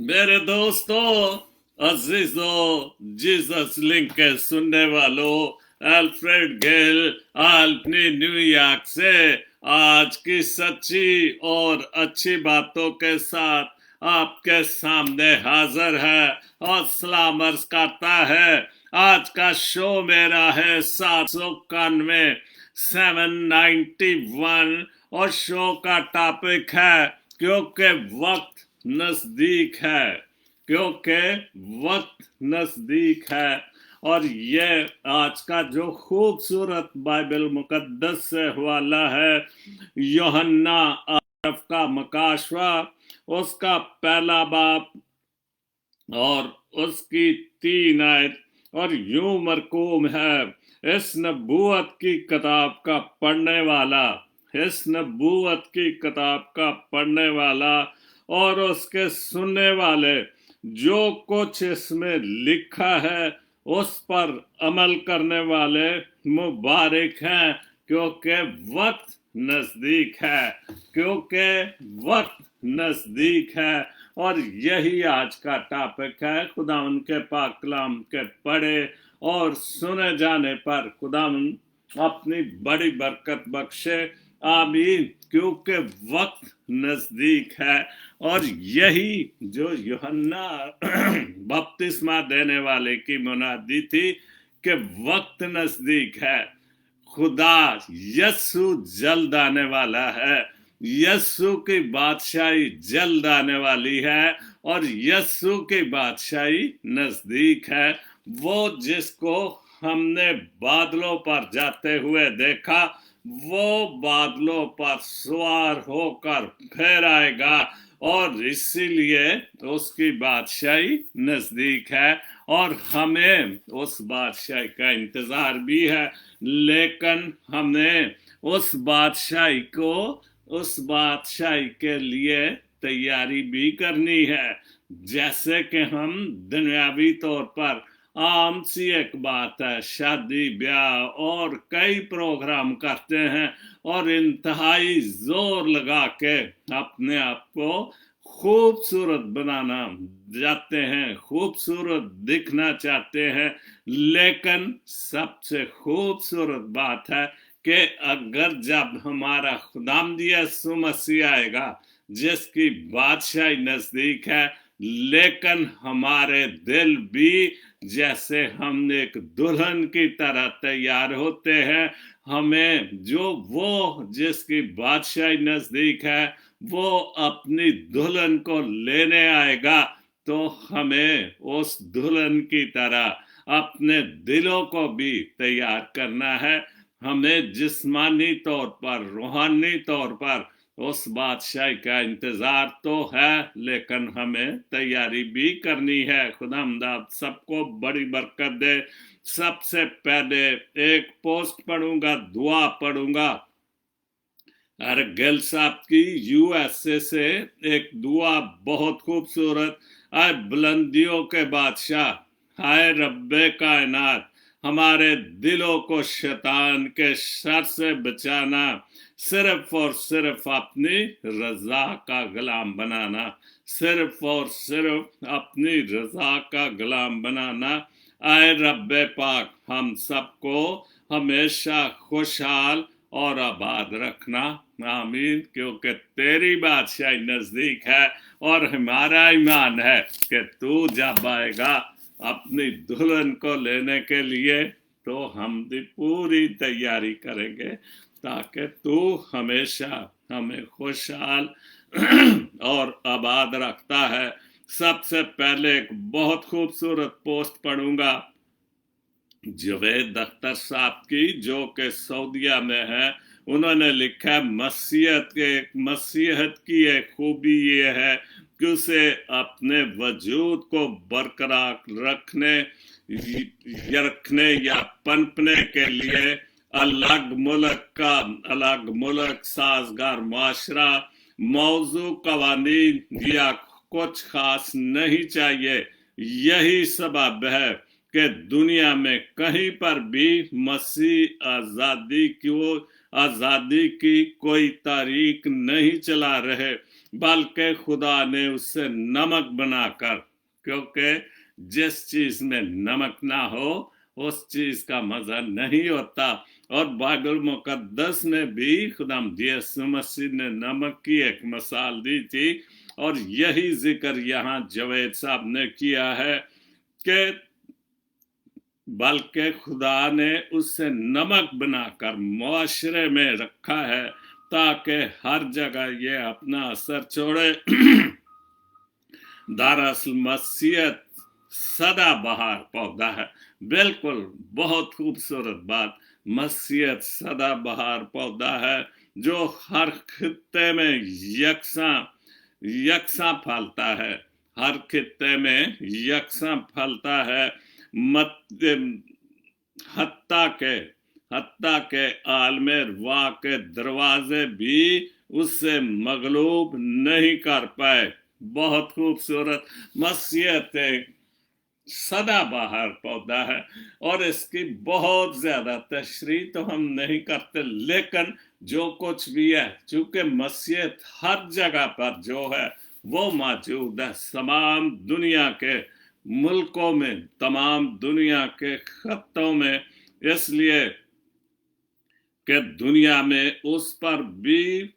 मेरे दोस्तों, अजीजों, Jesus link के सुनने वालों, अल्फ्रेड गेल अपनी न्यूयॉर्क से आज की सच्ची और अच्छी बातों के साथ आपके सामने हाजिर है और सलाम अर्ज करता है। आज का शो मेरा है 791, 791, और शो का टॉपिक है क्योंकि वक्त नजदीक है, क्योंकि वक्त नजदीक है। और ये आज का जो खूबसूरत बाइबल मुकद्दस से हवाला है, यूहन्ना आरफ का मकाशवा, उसका पहला बाब और उसकी 3 आयत। और यूं मरकूम है, इस नबूवत की किताब का पढ़ने वाला, इस नबूवत की किताब का पढ़ने वाला और उसके सुनने वाले, जो कुछ इसमें लिखा है उस पर अमल करने वाले मुबारक हैं, क्योंकि वक्त नजदीक है, क्योंकि वक्त नजदीक है। और यही आज का टॉपिक है। खुदा उनके पाक कलाम के पढ़े और सुने जाने पर खुदा अपनी बड़ी बरकत बख्शे। आमीन। क्योंकि वक्त नजदीक है। और यही जो यूहन्ना बपतिस्मा देने वाले की मुनादी थी कि वक्त नजदीक है, खुदा यस्सु जल्द आने वाला है, यस्सु की बादशाही जल्द आने वाली है और यस्सु की बादशाही नजदीक है। वो जिसको हमने बादलों पर जाते हुए देखा, वो बादलों पर सवार होकर फिर आएगा और इसीलिए उसकी बादशाही नजदीक है और हमें उस बादशाही का इंतजार भी है। लेकिन हमें उस बादशाही को, उस बादशाही के लिए तैयारी भी करनी है। जैसे कि हम दुनियावी तौर पर आम सी एक बात है, शादी ब्याह और कई प्रोग्राम करते हैं और इंतहाई जोर लगा के अपने आप को खूबसूरत बनाना जाते हैं, खूबसूरत दिखना चाहते हैं। लेकिन सबसे खूबसूरत बात है कि अगर जब हमारा खुदावंद यीशु मसीह आएगा, जिसकी बादशाही नजदीक है, लेकिन हमारे दिल भी जैसे हम एक दुल्हन की तरह तैयार होते हैं, हमें जो वो जिसकी बादशाही नजदीक है वो अपनी दुल्हन को लेने आएगा, तो हमें उस दुल्हन की तरह अपने दिलों को भी तैयार करना है। हमें जिस्मानी तौर पर, रूहानी तौर पर उस बादशाही का इंतजार तो है, लेकिन हमें तैयारी भी करनी है। खुदावंद आप सबको बड़ी बरकत दे। सबसे पहले एक पोस्ट पढ़ूंगा, दुआ पढ़ूंगा। अर्गल साहब की यूएसए से एक दुआ बहुत खूबसूरत। आए बुलंदियों के बादशाह, हाय रब्बे कायनात, हमारे दिलों को शैतान के शर से बचाना, सिर्फ और सिर्फ अपनी रजा का गुलाम बनाना, सिर्फ और सिर्फ अपनी रजा का गुलाम बनाना। आए रब्बे पाक, हम सबको हमेशा खुशहाल और आबाद रखना। आमीन। क्योंकि तेरी बादशाही नजदीक है और हमारा ईमान है कि तू जब आएगा अपनी दुल्हन को लेने के लिए, तो हम भी पूरी तैयारी करेंगे ताकि तू हमेशा हमें खुशहाल और आबाद रखता है। सबसे पहले एक बहुत खूबसूरत पोस्ट पढ़ूंगा जावेद अख्तर साहब की, जो कि सऊदीया में है। उन्होंने लिखा, मसीहत की एक खूबी ये है कि उसे अपने वजूद को बरकरार रखने या पनपने के लिए अलग मुल्क, साजगार माशरा, मौजू कवानीन या कुछ खास नहीं चाहिए। यही सबब है कि दुनिया में कहीं पर भी मसीह आजादी की कोई तारीख नहीं चला रहे। बल्कि खुदा ने उससे नमक बनाकर, क्योंकि जिस चीज में नमक ना हो उस चीज का मजा नहीं होता। और बाइबल मुकद्दस में भी खुदा यीशु मसीह ने नमक की एक मिसाल दी थी, और यही जिक्र यहाँ जवेद साहब ने किया है कि बल्कि खुदा ने उससे नमक बनाकर मुआशरे में रखा है ताकि हर जगह ये अपना असर छोड़े। दरअसल मसीहत सदाबहार पौधा है। बिल्कुल, बहुत खूबसूरत बात। मसीहत सदाबहार पौधा है जो हर खित्ते में यकसा फलता है, हर खित्ते में यकसा फलता है। हत्ता के आलमे रवा के दरवाजे भी उससे मगलूब नहीं कर पाए। बहुत खूबसूरत। मसीहत एक सदाबहार पौधा है और इसकी बहुत ज्यादा तशरीह तो हम नहीं करते, लेकिन जो कुछ भी है, चूंकि मसीहत हर जगह पर जो है वो मौजूद है, तमाम दुनिया के मुल्कों में, तमाम दुनिया के खत्तों में, इसलिए कि दुनिया में उस पर भी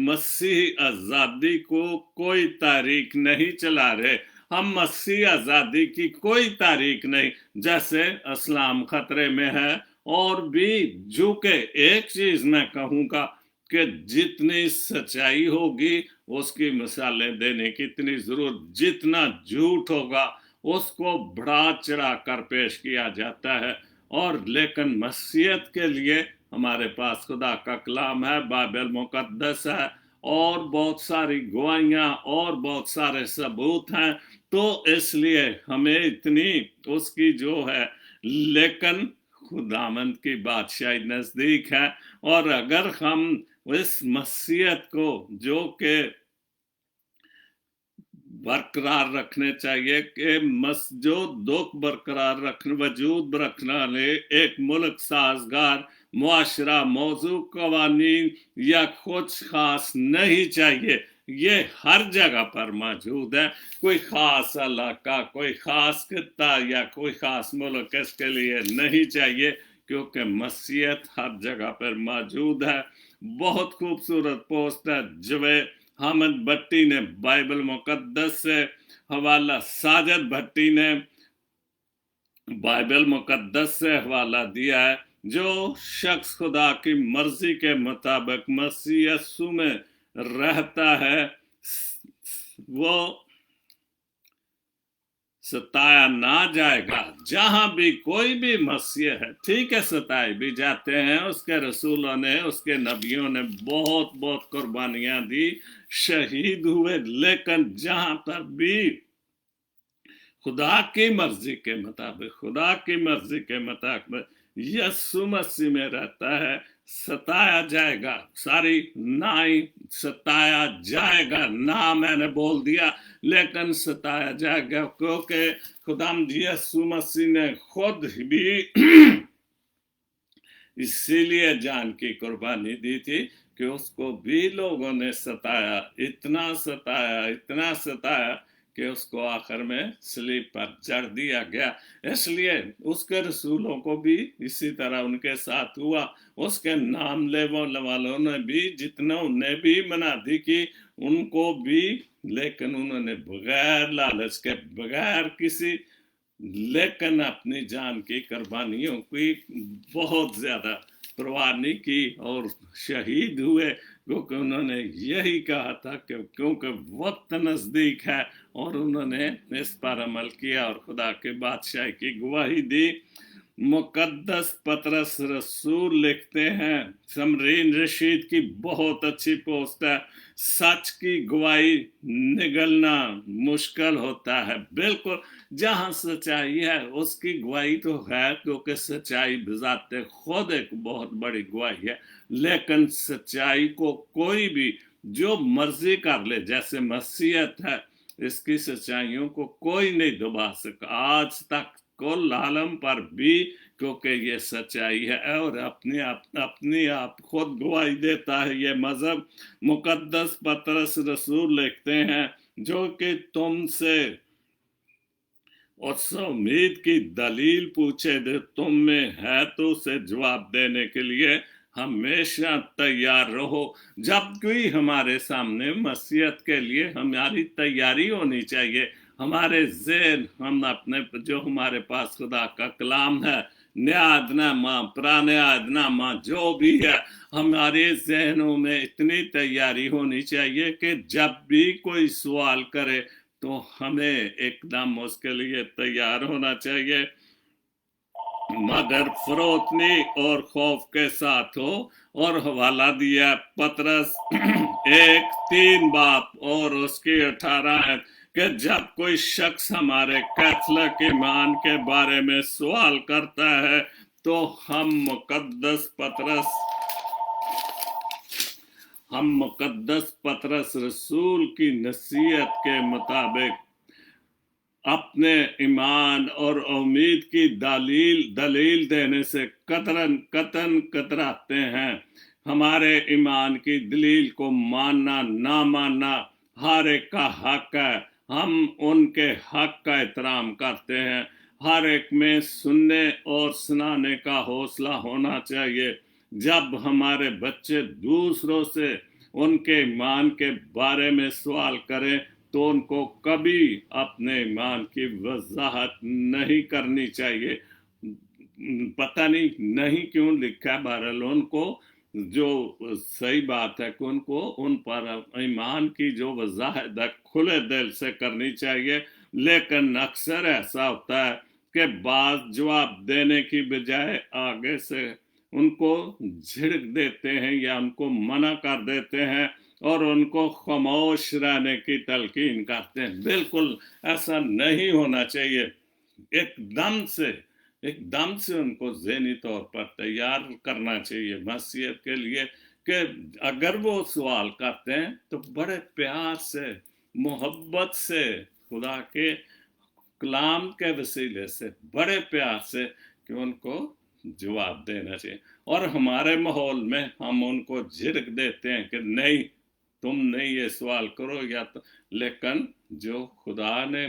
मसीह आजादी को कोई तारीख नहीं चला रहे। हम मसीह आजादी की कोई तारीख नहीं, जैसे इस्लाम खतरे में है। और भी जो कि एक चीज मैं कहूंगा कि जितनी सच्चाई होगी उसकी मिसालें देने की इतनी जरूरत, जितना झूठ होगा उसको बढ़ा चढ़ा कर पेश किया जाता है। और लेकिन मसीहत के लिए हमारे पास खुदा का कलाम है, बाइबल मुकद्दस है, और बहुत सारी गवाहियां और बहुत सारे सबूत हैं। तो इसलिए हमें इतनी उसकी जो है, लेकिन खुदावंद की बादशाही नजदीक है। और अगर हम इस मसीहत को जो कि बरकरार रखने चाहिए कि जो दुख बरकरार रखने, वजूद रखना ले एक मुल्क साजगार मुआशरा, मौजू कवानीन या कुछ खास नहीं चाहिए, ये हर जगह पर मौजूद है। कोई खास इलाका, कोई खास खित्ता या कोई खास मुल्क इसके लिए नहीं चाहिए, क्योंकि मसीहत हर जगह पर मौजूद है। बहुत खूबसूरत पोस्ट है जवेद हामिद भट्टी ने बाइबल मुकद्दस से हवाला, साजिद भट्टी ने बाइबल मुकद्दस से हवाला दिया है। जो शख्स खुदा की मर्जी के मुताबिक मसीह यीशु में रहता है वो सताया ना जाएगा। जहां भी कोई भी मसीह है, ठीक है, सताए भी जाते हैं, उसके रसूलों ने, उसके नबियों ने बहुत बहुत कुर्बानियां दी, शहीद हुए, लेकिन जहां पर भी खुदा की मर्जी के मुताबिक, खुदा की मर्जी के मुताबिक यीशु मसीह में रहता है, सताया जाएगा। सारी नाई सताया जाएगा, ना मैंने बोल दिया, लेकिन सताया जाएगा, क्योंकि खुदावंद यीशु मसीह ने खुद भी इसीलिए जान की कुर्बानी दी थी कि उसको भी लोगों ने सताया, इतना सताया, इतना सताया कि उसको आखिर में सलीब पर जड़ दिया गया। इसलिए उसके रसूलों को भी इसी तरह उनके साथ हुआ। उसके नाम लेने वालों ने भी, जितना उन्हें भी मनादी की, उनको भी, लेकिन उन्होंने बगैर लालच के, बगैर किसी, लेकिन अपनी जान की कुर्बानियों की बहुत ज्यादा परवाह नहीं की और शहीद हुए, क्योंकि उन्होंने यही कहा था कि क्योंकि वक्त नजदीक है, और उन्होंने इस पर अमल किया और खुदा के बादशाही की गवाही दी। मुकद्दस पतरस रसूल लिखते हैं, समरीन रशीद की बहुत अच्छी पोस्ट है, सच की गवाही निगलना मुश्किल होता है। बिल्कुल, जहां सच्चाई है उसकी गवाही तो है, क्योंकि सच्चाई बजाते खुद एक बहुत बड़ी गवाही है। लेकिन सच्चाई को कोई भी जो मर्जी कर ले, जैसे मसीहत है, इसकी सच्चाइयों को कोई नहीं दबा सका। आज तक कुल आलम पर भी क्योंकि ये सच्चाई है और अपनी आप खुद गवाही देता है ये मजहब। मुकद्दस पतरस रसूल लिखते हैं, जो कि तुमसे उस उम्मीद की दलील पूछे जो तुम में है तो उसे जवाब देने के लिए हमेशा तैयार रहो। जब कोई हमारे सामने मसीहत के लिए हमारी तैयारी होनी चाहिए। हमारे ज़हन, हम अपने जो हमारे पास खुदा का कलाम है, न्यायनामा, पुराना जो भी है, हमारे जहनों में इतनी तैयारी होनी चाहिए कि जब भी कोई सवाल करे तो हमें एकदम उसके लिए तैयार होना चाहिए, मगर फरोतनी और खौफ के साथ हो। और हवाला दिया पतरस 1:3 और उसकी 18 है कि जब कोई शख्स हमारे कैथलिक ईमान के बारे में सवाल करता है तो हम मुकद्दस पतरस रसूल की नसीहत के मुताबिक अपने ईमान और उम्मीद की दलील देने से कतराते हैं। हमारे ईमान की दलील को मानना ना मानना हर एक का हक है। हम उनके हक का एहतराम करते हैं। हर एक में सुनने और सुनाने का हौसला होना चाहिए। जब हमारे बच्चे दूसरों से उनके ईमान के बारे में सवाल करें तो उनको कभी अपने ईमान की वजाहत नहीं करनी चाहिए। पता नहीं क्यों लिखा है, बहरहाल उनको जो सही बात है कि उनको उन पर ईमान की जो वजाहत है खुले दिल से करनी चाहिए। लेकिन अक्सर ऐसा होता है कि बात जवाब देने की बजाय आगे से उनको झिड़क देते हैं या उनको मना कर देते हैं और उनको खामोश रहने की तलकीन करते हैं। बिल्कुल ऐसा नहीं होना चाहिए। एकदम से उनको ज़हनी तौर पर तैयार करना चाहिए मसीहत के लिए कि अगर वो सवाल करते हैं तो बड़े प्यार से, मोहब्बत से, खुदा के कलाम के वसीले से बड़े प्यार से कि उनको जवाब देना चाहिए। और हमारे माहौल में हम उनको झिड़क देते हैं कि नहीं, तुम नहीं ये सवाल करो या तो, लेकिन जो खुदा ने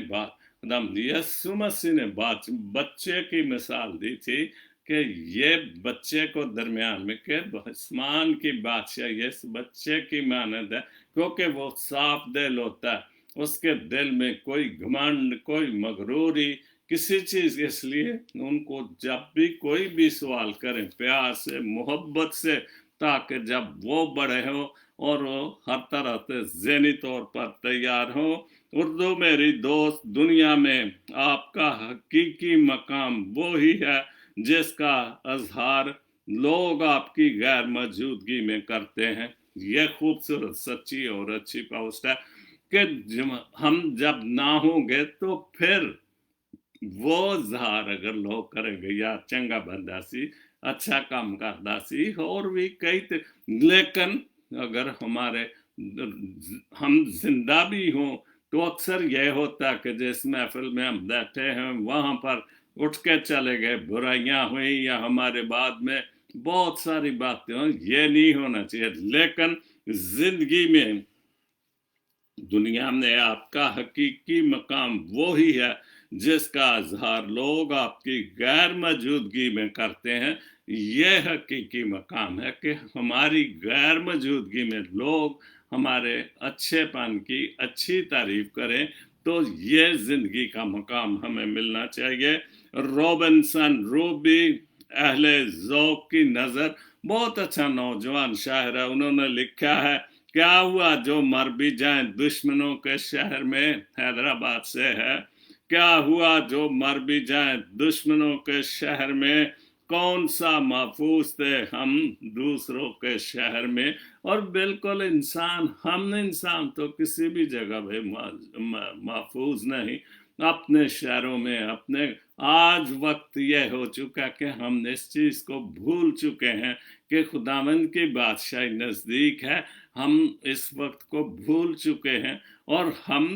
यीशु मसीह ने बच्चे की मिसाल दी थी कि ये बच्चे को दरमियान में के आसमान की बादशाह इस बच्चे की मानद है, क्योंकि वो साफ दिल होता है। उसके दिल में कोई घमंड, कोई मगरूरी, किसी चीज, इसलिए उनको जब भी कोई भी सवाल करें प्यार से, मोहब्बत से, ताकि जब वो बड़े हो और वो हर तरह से ज़हनी तौर पर तैयार हो। उर्दू मेरी दोस्त, दुनिया में आपका हकीकी मकाम वो ही है जिसका अजहार लोग आपकी गैर मौजूदगी में करते हैं। यह खूबसूरत, सच्ची और अच्छी पोस्ट है कि हम जब ना होंगे तो फिर वो इजहार अगर लोग करेंगे या चंगा बंदा सी, अच्छा काम करदा सी और भी कई लेकिन अगर हम जिंदा भी हों तो अक्सर यह होता कि जिस महफिल में हम बैठे हैं वहां पर उठ के चले गए, बुराइयां हुई या हमारे बाद में बहुत सारी बातें हो, ये नहीं होना चाहिए। लेकिन जिंदगी में, दुनिया में आपका हकीकी मकाम वो ही है जिसका इजहार लोग आपकी गैर मौजूदगी में करते हैं। यह हकीकी मकाम है कि हमारी गैर मौजूदगी में लोग हमारे अच्छेपन की अच्छी तारीफ करें, तो ये जिंदगी का मकाम हमें मिलना चाहिए। रॉबिन्सन रूबी, अहले ज़ौक़ की नज़र, बहुत अच्छा नौजवान शायर है। उन्होंने लिखा है, क्या हुआ जो मर भी जाए दुश्मनों के शहर में, हैदराबाद से है। क्या हुआ जो मर भी जाए दुश्मनों के शहर में, कौन सा महफूज थे हम दूसरों के शहर में। और बिल्कुल हम इंसान तो किसी भी जगह पे महफूज नहीं, अपने शहरों में अपने। आज वक्त यह हो चुका कि हम इस चीज़ को भूल चुके हैं कि खुदावंद की बादशाही नज़दीक है। हम इस वक्त को भूल चुके हैं और हम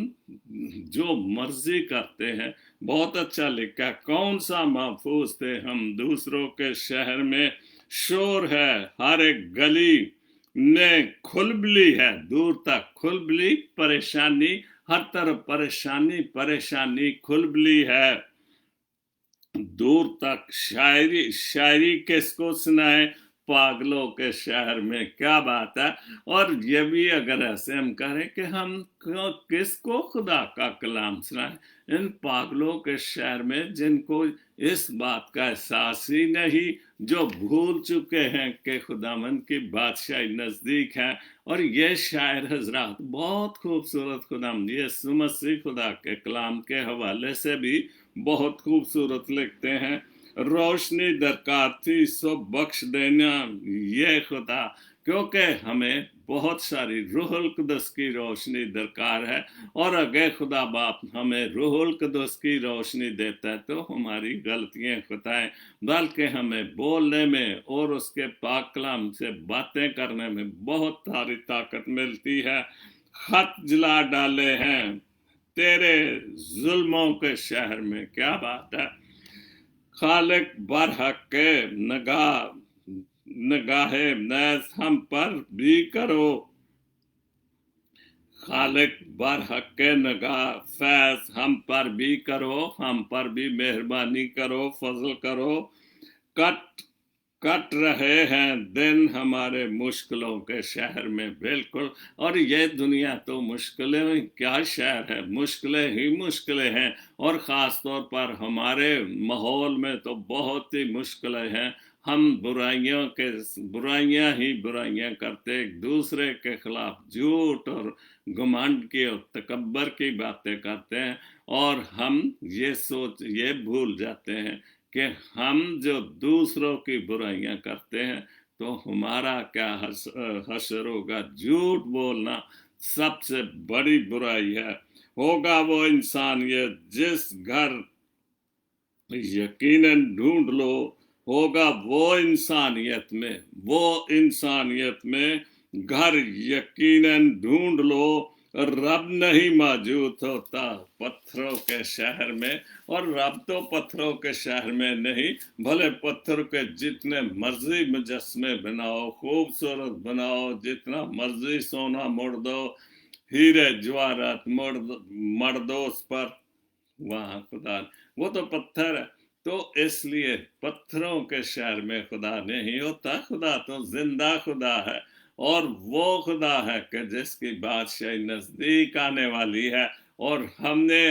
जो मर्जी करते हैं। बहुत अच्छा लिखा, कौन सा महफूज थे हम दूसरों के शहर में, शोर है हर एक गली ने, खुलबली है दूर तक, खुलबली परेशानी, हर तरफ परेशानी परेशानी, खुलबली है दूर तक। शायरी शायरी किसको सुनाए, पागलों के शहर में। क्या बात है। और ये भी अगर ऐसे हम करें कि हम किसको खुदा का कलाम सुनाए, इन पागलों के शहर में जिनको इस बात का एहसास ही नहीं, जो भूल चुके हैं कि खुदावंद की बादशाही नज़दीक है। और ये शायर हजरात बहुत खूबसूरत खुदावंद यीशु मसीह खुदा के कलाम के हवाले से भी बहुत खूबसूरत लिखते हैं। रोशनी दरकार थी सो बख्श देना ये खुदा, क्योंकि हमें बहुत सारी रूहुल कुदस की रोशनी दरकार है। और अगर खुदा बाप हमें रूहुल कुदस की रोशनी देता है तो हमारी गलतियां खताएं, बल्कि हमें बोलने में और उसके पाक कलाम से बातें करने में बहुत सारी ताकत मिलती है। खत जला डाले हैं तेरे जुल्मों के शहर में। क्या बात है। खालिक बरहक के नगाहे नैस हम पर भी करो, खालिक बरहक के नगाह फैज हम पर भी करो, हम पर भी मेहरबानी करो, फजल करो। कट रहे हैं दिन हमारे मुश्किलों के शहर में। बिल्कुल। और ये दुनिया तो मुश्किलें, क्या शहर है, मुश्किलें ही मुश्किलें हैं। और ख़ास तौर पर हमारे माहौल में तो बहुत ही मुश्किलें हैं। हम बुराइयां ही बुराइयां करते, एक दूसरे के खिलाफ झूठ और घमंड की और तकब्बर की बातें करते हैं। और हम ये भूल जाते हैं कि हम जो दूसरों की बुराइयां करते हैं तो हमारा क्या हशर होगा। झूठ बोलना सबसे बड़ी बुराई है। होगा वो इंसान ये जिस घर यकीनन ढूंढ लो, होगा वो इंसानियत में घर यकीनन ढूंढ लो, रब नहीं मौजूद होता पत्थरों के शहर में। और रब तो पत्थरों के शहर में नहीं, भले पत्थर के जितने मर्जी मुजस्मे बनाओ, खूबसूरत बनाओ, जितना मर्जी सोना मोड़ दो, हीरे जवाहरात मड़ दो उस पर, वहां खुदा, वो तो पत्थर है। तो इसलिए पत्थरों के शहर में खुदा नहीं होता, खुदा तो जिंदा खुदा है। और वो खुदा है कि जिसकी बादशाही नजदीक आने वाली है। और हमने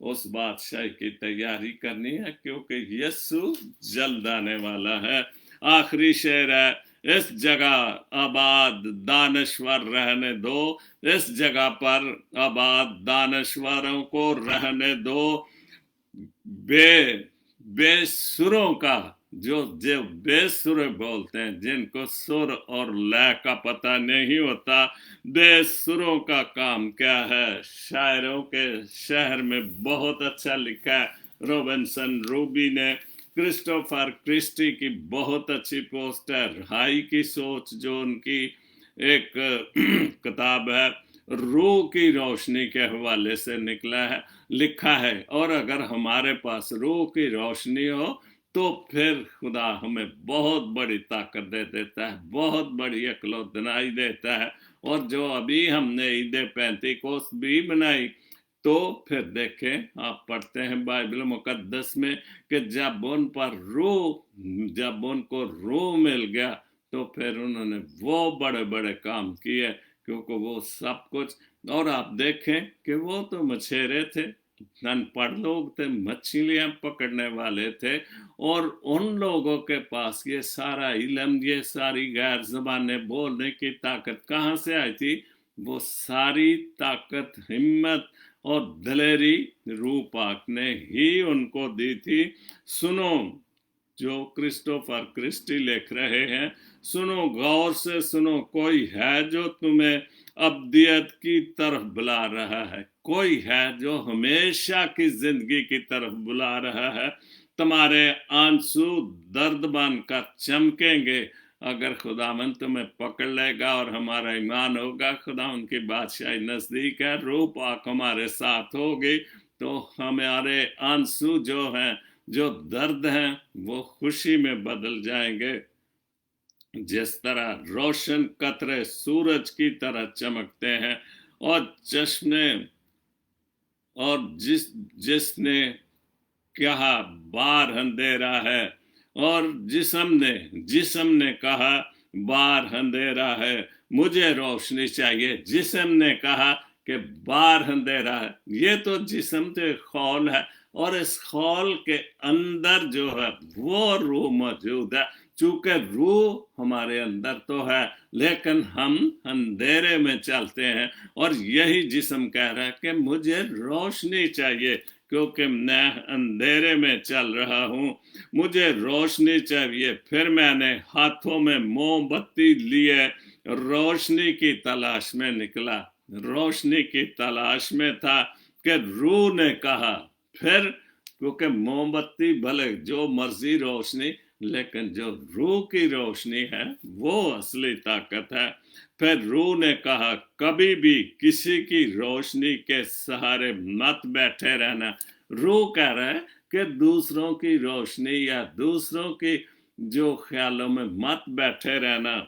उस बादशाही की तैयारी करनी है, क्योंकि यीशु जल्द आने वाला है। आखिरी शेर है, इस जगह आबाद दानश्वर रहने दो, इस जगह पर आबाद दानश्वरों को रहने दो। बेसुरों का जो बेसुर बोलते हैं, जिनको सुर और लय का पता नहीं होता, बेसुरों का काम क्या है। शायरों के शहर में बहुत अच्छा लिखा है रॉबिन्सन रूबी ने। क्रिस्टोफर क्रिस्टी की बहुत अच्छी पोस्ट है, रिहाई की सोच, जो उनकी एक किताब है, रूह की रोशनी के हवाले से लिखा है। और अगर हमारे पास रूह की रोशनी हो तो फिर खुदा हमें बहुत बड़ी ताकत दे देता है, बहुत बड़ी अक्ल दिनाई देता है। और जो अभी हमने ईद पैंतीकोस्त भी बनाई, तो फिर देखें, आप पढ़ते हैं बाइबल मुकद्दस में कि जब उनको रूह मिल गया तो फिर उन्होंने वो बड़े बड़े काम किए, क्योंकि वो सब कुछ। और आप देखें कि वो तो मछेरे थे, अनपढ़ लोग थे, मछलियां पकड़ने वाले थे। और उन लोगों के पास ये सारा इल्म, ये सारी गैर ज़बानें बोलने की ताकत कहाँ से आई थी? वो सारी ताकत, हिम्मत और दलेरी रूह पाक ने ही उनको दी थी। सुनो, जो क्रिस्टोफर क्रिस्टी लिख रहे हैं, सुनो, गौर से सुनो, कोई है जो तुम्हें अब्दियत की तरफ बुला रहा है, कोई है जो हमेशा की जिंदगी की तरफ बुला रहा है। तुम्हारे आंसू दर्द बनकर चमकेंगे अगर खुदावन तुम्हें पकड़ लेगा और हमारा ईमान होगा, खुदा उनकी बादशाही नजदीक है, रूह पाक हमारे साथ होगी, तो हमारे आंसू जो हैं, जो दर्द हैं, वो खुशी में बदल जाएंगे। जिस तरह रोशन कतरे सूरज की तरह चमकते हैं और चश्मे, और जिसने कहा बार अंधेरा है, और जिस्म ने कहा बार अंधेरा है, मुझे रोशनी चाहिए। जिस्म ने कहा कि बार अंधेरा है, ये तो जिस्म के खौल है, और इस खौल के अंदर जो है वो रूह मौजूद है। चूंकि रूह हमारे अंदर तो है, लेकिन हम अंधेरे में चलते हैं, और यही जिस्म कह रहा है कि मुझे रोशनी चाहिए, क्योंकि मैं अंधेरे में चल रहा हूं, मुझे रोशनी चाहिए। फिर मैंने हाथों में मोमबत्ती लिए रोशनी की तलाश में निकला, रोशनी की तलाश में था कि रूह ने कहा। फिर क्योंकि मोमबत्ती भले जो मर्जी रोशनी, लेकिन जो रूह की रोशनी है वो असली ताकत है। फिर रूह ने कहा, कभी भी किसी की रोशनी के सहारे मत बैठे रहना। रूह कह रहा है कि दूसरों की रोशनी या दूसरों की जो ख्यालों में मत बैठे रहना,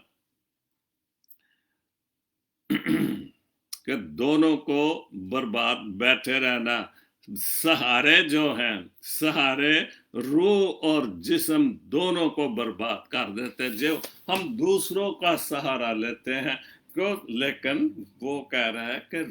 कि दोनों को बर्बाद बैठे रहना। सहारे जो हैं, सहारे रूह और जिस्म दोनों को बर्बाद कर देते। जो हम दूसरों का सहारा लेते हैं क्यों, लेकिन वो कह रहा है कि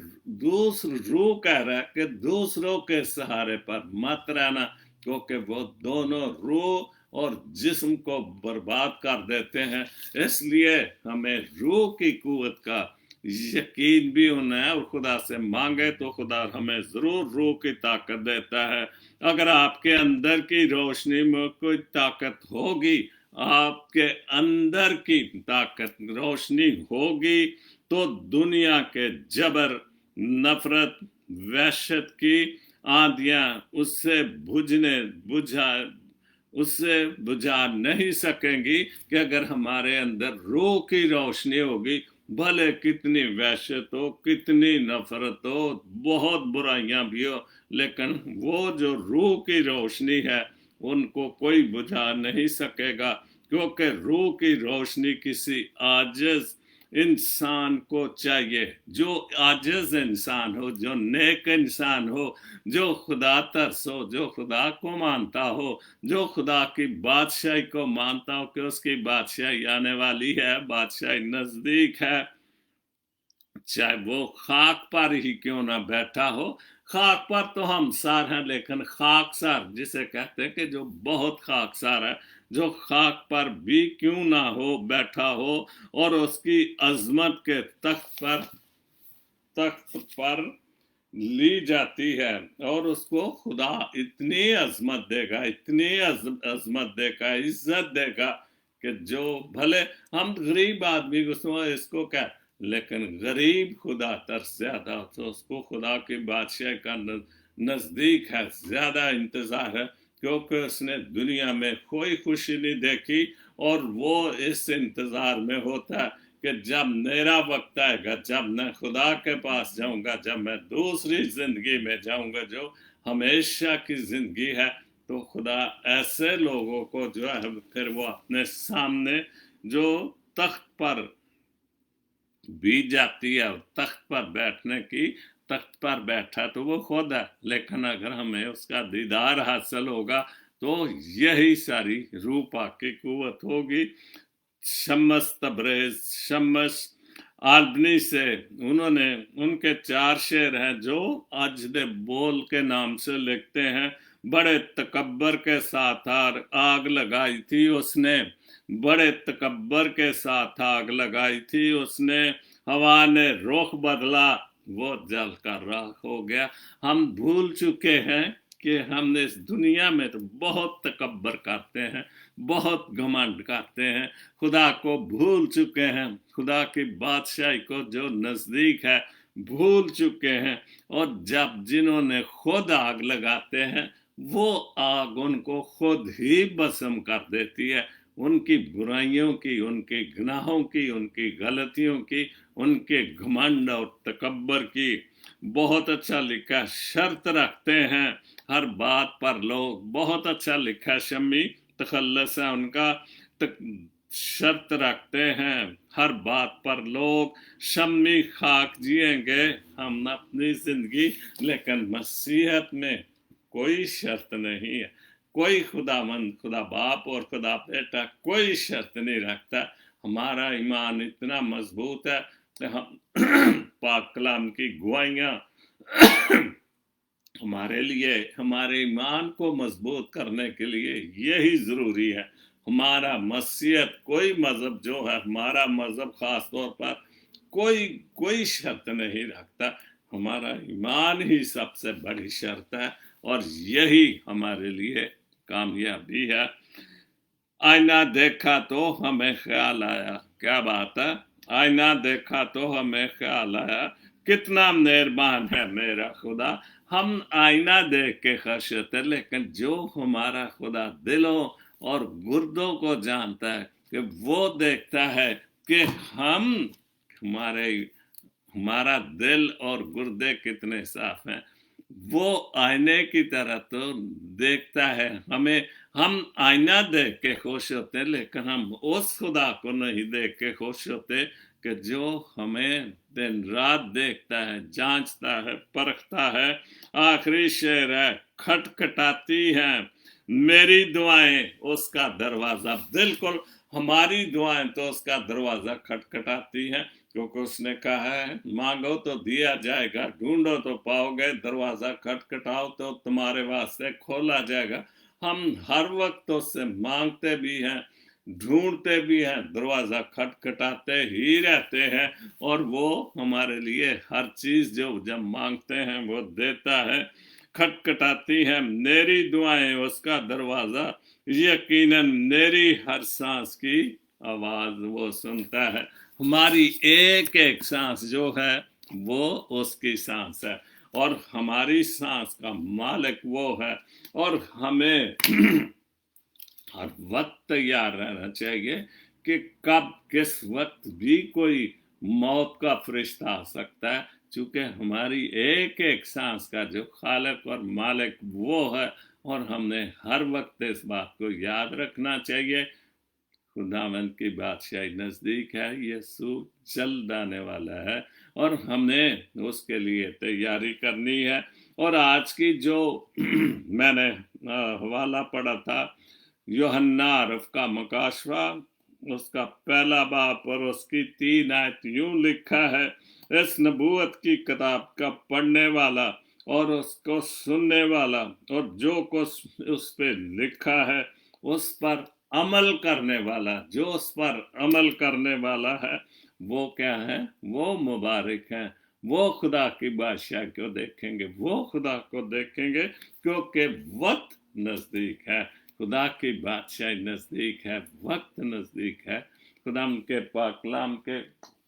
रूह कह रहा है कि दूसरों के सहारे पर मत रहना, क्योंकि वो दोनों रूह और जिस्म को बर्बाद कर देते हैं। इसलिए हमें रूह की कुव्वत का यकीन भी होना है, और खुदा से मांगे तो खुदा हमें जरूर रूह की ताकत देता है। अगर आपके अंदर की रोशनी में कोई ताकत होगी, आपके अंदर की ताकत रोशनी होगी, तो दुनिया के जबर, नफरत, वहशत की आंधियां उससे बुझा नहीं सकेंगी। कि अगर हमारे अंदर रूह की रोशनी होगी, भले कितनी वहशत हो, कितनी नफरत हो, बहुत बुराइयां भी हो, लेकिन वो जो रूह की रोशनी है उनको कोई बुझा नहीं सकेगा। क्योंकि रूह की रोशनी किसी आजिज इंसान को चाहिए, जो आजिज इंसान हो, जो नेक इंसान हो, जो खुदा तरस हो, जो खुदा को मानता हो, जो खुदा की बादशाही को मानता हो कि उसकी बादशाही आने वाली है, बादशाही नजदीक है। चाहे वो खाक पर ही क्यों ना बैठा हो, खाक पर तो हम सार हैं, लेकिन खाकसार जिसे कहते हैं कि जो बहुत खाकसार है, जो खाक पर भी क्यों ना हो बैठा हो, और उसकी अजमत के तख्त पर ली जाती है, और उसको खुदा इतनी अजमत देगा, इतनी अजमत देगा, इज्जत देगा, कि जो भले हम गरीब आदमी इसको क्या, लेकिन गरीब खुदा तरस ज्यादा, तो उसको खुदा की बादशाह का नजदीक है, ज्यादा इंतजार है, क्योंकि उसने दुनिया में कोई खुशी नहीं देखी, और वो इस इंतजार में होता है कि जब मेरा वक्त आएगा, जब मैं खुदा के पास जाऊंगा, जब मैं दूसरी जिंदगी में जाऊंगा जो हमेशा की जिंदगी है, तो खुदा ऐसे लोगों को जो है फिर वो अपने सामने जो तख्त पर भी जाती है, तख्त पर बैठने की, तख्त पर बैठा तो वो खुद है, लेकिन अगर हमें उसका दीदार हासिल होगा तो यही सारी रूह पाक की कुव्वत होगी। शम्मस तबरेज, शम्मस आल्बनी से उन्होंने, उनके 4 शेर हैं जो आज दे बोल के नाम से लिखते हैं। बड़े तकब्बर के साथ आग लगाई थी उसने, बड़े तकब्बर के साथ आग लगाई थी उसने, हवा ने रुख बदला, वो जल कर राख हो गया। हम भूल चुके हैं کہ हम इस दुनिया में तो बहुत तकब्बर करते हैं, बहुत घमंड करते हैं, खुदा को भूल चुके हैं, खुदा की बादशाही को जो नज़दीक है भूल चुके हैं। और जब जिन्होंने खुद आग लगाते हैं वो आग उनको खुद ही भस्म कर देती है, उनकी बुराइयों की, उनके गुनाहों की, उनकी गलतियों की, उनके घमंड और तकब्बर की। बहुत अच्छा लिखा, शर्त रखते हैं हर बात पर लोग। बहुत अच्छा लिखा, शम्मी तखल्लस है उनका, शर्त रखते हैं हर बात पर लोग। शम्मी खाक जिएंगे हम अपनी जिंदगी, लेकिन मसीहत में कोई शर्त नहीं है। कोई खुदावंद, खुदा बाप और खुदा बेटा कोई शर्त नहीं रखता। हमारा ईमान इतना मजबूत है कि हम पाक कलाम की गवाहियां हमारे लिए, हमारे ईमान को मजबूत करने के लिए यही ज़रूरी है। हमारा मसीहत, कोई मज़हब जो है, हमारा मज़हब ख़ास तौर पर कोई शर्त नहीं रखता। हमारा ईमान ही सबसे बड़ी शर्त है और यही हमारे लिए कामयाबी है। आईना देखा तो हमें ख्याल आया, क्या बात है, आईना देखा तो हमें ख्याल आया, कितना मेहरबान है मेरा खुदा। हम आईना देख के खर्चते, लेकिन जो हमारा खुदा दिलों और गुर्दों को जानता है, कि वो देखता है कि हमारा दिल और गुर्दे कितने साफ हैं। वो आईने की तरह तो देखता है हमें। हम आईना देख के खुश होते हैं, लेकिन हम उस खुदा को नहीं देख के खुश होते कि जो हमें दिन रात देखता है, जांचता है, परखता है। आखिरी शेर है, खटखटाती हैं मेरी दुआएं उसका दरवाजा। बिल्कुल हमारी दुआएं तो उसका दरवाजा खटखटाती हैं, क्योंकि उसने कहा है मांगो तो दिया जाएगा, ढूंढो तो पाओगे, दरवाजा खटखटाओ तो तुम्हारे वास्ते खोला जाएगा। हम हर वक्त उससे मांगते भी हैं, ढूंढते भी हैं, दरवाजा खटखटाते ही रहते हैं, और वो हमारे लिए हर चीज जो जब मांगते हैं वो देता है। खटखटाती हैं मेरी दुआएं उसका दरवाजा, यकीनन मेरी हर सांस की आवाज वो सुनता है। हमारी एक एक सांस जो है वो उसकी सांस है, और हमारी सांस का मालिक वो है। और हमें हर वक्त तैयार रहना चाहिए कि कब किस वक्त भी कोई मौत का फरिश्ता आ सकता है, चूंकि हमारी एक एक सांस का जो खालिक और मालिक वो है। और हमने हर वक्त इस बात को याद रखना चाहिए, खुदावंद की बादशाही नज़दीक है, यीशु जल्द आने वाला है, और हमने उसके लिए तैयारी करनी है। और आज की जो मैंने हवाला पढ़ा था, यूहन्ना रफ का मकाशवा, उसका पहला बाप और उसकी 3 आयत यूं लिखा है, इस नबूवत की किताब का पढ़ने वाला और उसको सुनने वाला और जो कुछ उस पर लिखा है उस पर अमल करने वाला, जो उस पर अमल करने वाला है वो क्या है, वो मुबारक है। वो खुदा की बादशाह को देखेंगे, वो खुदा को देखेंगे, क्योंकि वक्त नजदीक है। खुदा की बादशाही नजदीक है, वक्त नजदीक है। खुदा के पाक कलाम के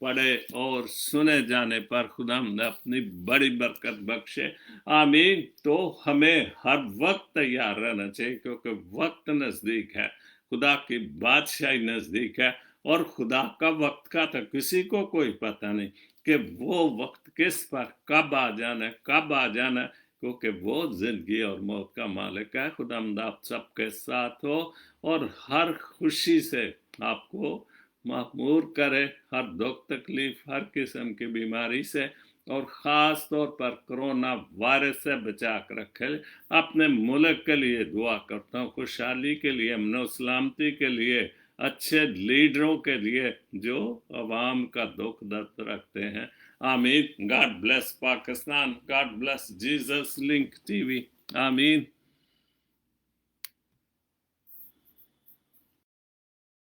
पढ़े और सुने जाने पर खुदा ने अपनी बड़ी बरकत बख्शे, आमीन। तो हमें हर वक्त तैयार रहना चाहिए, क्योंकि वक्त नजदीक है, खुदा की बादशाही नजदीक है। और खुदा का वक्त का तो किसी को कोई पता नहीं कि वो वक्त किस पर कब आ जाना है, कब आ जाना है, क्योंकि वो जिंदगी और मौत का मालिक है। खुदावंद आप सबके साथ हो और हर खुशी से आपको मामूर करे, हर दुख तकलीफ, हर किस्म की बीमारी से, और ख़ास तौर पर कोरोना वायरस से बचा कर रखे। अपने मुल्क के लिए दुआ करता हूँ, खुशहाली के लिए, अमन सलामती के लिए, अच्छे लीडरों के लिए जो अवाम का दुख दर्द रखते हैं। आमीन। God bless Pakistan, God bless Jesus link TV. आमीन।